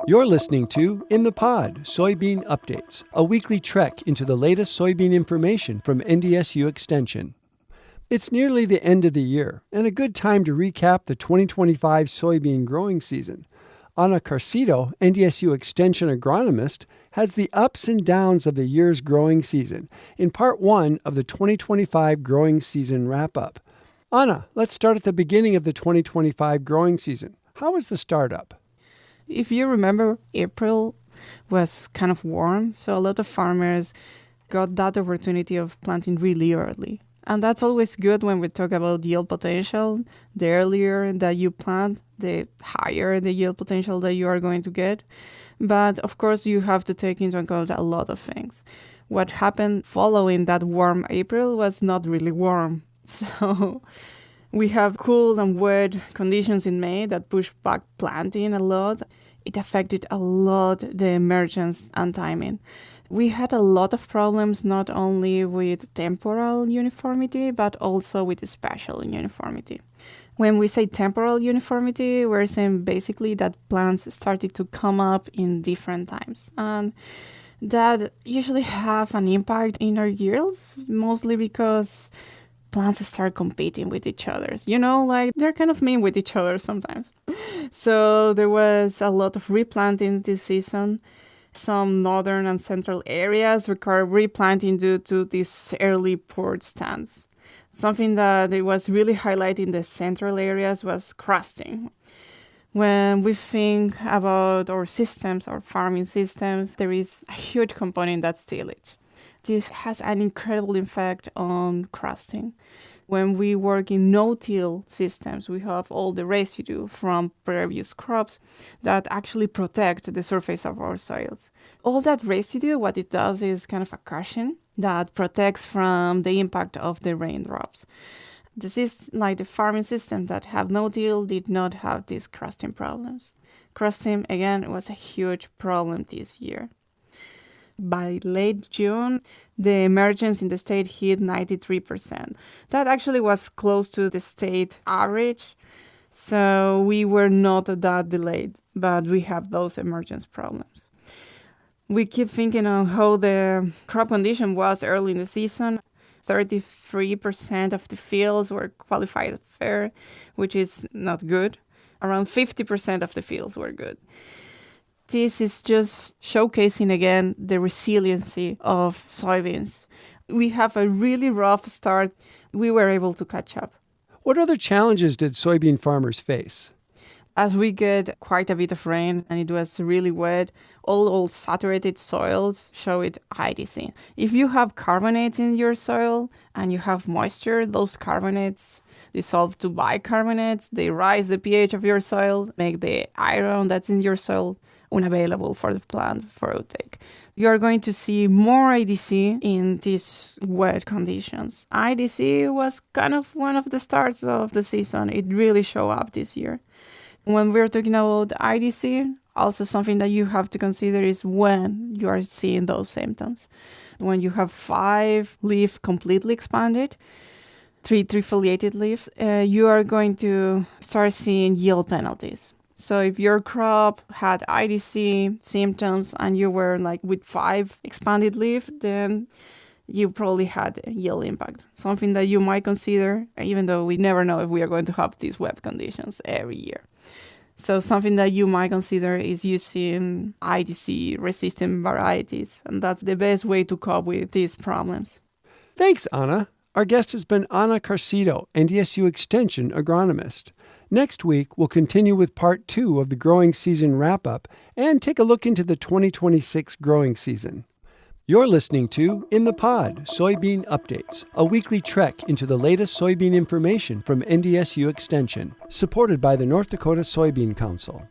You're listening to In the Pod, Soybean Updates, a weekly trek into the latest soybean information from NDSU Extension. It's nearly the end of the year, and a good time to recap the 2025 soybean growing season. Ana Carcedo, NDSU Extension agronomist, has the ups and downs of the year's growing season in part one of the 2025 growing season wrap-up. Ana, let's start at the beginning of the 2025 growing season. How was the startup? If you remember, April was kind of warm, so a lot of farmers got that opportunity of planting really early. And that's always good when we talk about yield potential. The earlier that you plant, the higher the yield potential that you are going to get. But of course, you have to take into account a lot of things. What happened following that warm April was not really warm. So we have cool and wet conditions in May that pushed back planting a lot. It affected a lot the emergence and timing. We had a lot of problems not only with temporal uniformity, but also with spatial uniformity. When we say temporal uniformity, we're saying basically that plants started to come up in different times. And that usually have an impact in our yields, mostly because plants start competing with each other. Like they're kind of mean with each other sometimes. So there was a lot of replanting this season. Some northern and central areas require replanting due to these early port stands. Something that it was really highlighted in the central areas was crusting. When we think about our systems, our farming systems, there is a huge component that's tillage. This has an incredible effect on crusting. When we work in no-till systems, we have all the residue from previous crops that actually protect the surface of our soils. All that residue, what it does is kind of a cushion that protects from the impact of the raindrops. This is like the farming systems that have no-till did not have these crusting problems. Crusting, again, was a huge problem this year. By late June, the emergence in the state hit 93%. That actually was close to the state average, so we were not that delayed, but we have those emergence problems. We keep thinking on how the crop condition was early in the season. 33% of the fields were qualified fair, which is not good. Around 50% of the fields were good. This is just showcasing again the resiliency of soybeans. We have a really rough start. We were able to catch up. What other challenges did soybean farmers face? As we get quite a bit of rain and it was really wet, all saturated soils show it IDC. If you have carbonates in your soil and you have moisture, those carbonates dissolve to bicarbonates. They rise the pH of your soil, make the iron that's in your soil unavailable for the plant for outtake. You are going to see more IDC in these wet conditions. IDC was kind of one of the starts of the season. It really showed up this year. When we're talking about IDC, also something that you have to consider is when you are seeing those symptoms. When you have 5 leaves completely expanded, 3 trifoliated leaves, you are going to start seeing yield penalties. So if your crop had IDC symptoms and you were like with 5 expanded leaf, then you probably had a yield impact. Something that you might consider, even though we never know if we are going to have these wet conditions every year. So something that you might consider is using IDC resistant varieties. And that's the best way to cope with these problems. Thanks, Ana. Our guest has been Ana Carcedo, NDSU Extension agronomist. Next week, we'll continue with part 2 of the growing season wrap-up and take a look into the 2026 growing season. You're listening to In the Pod, Soybean Updates, a weekly trek into the latest soybean information from NDSU Extension, supported by the North Dakota Soybean Council.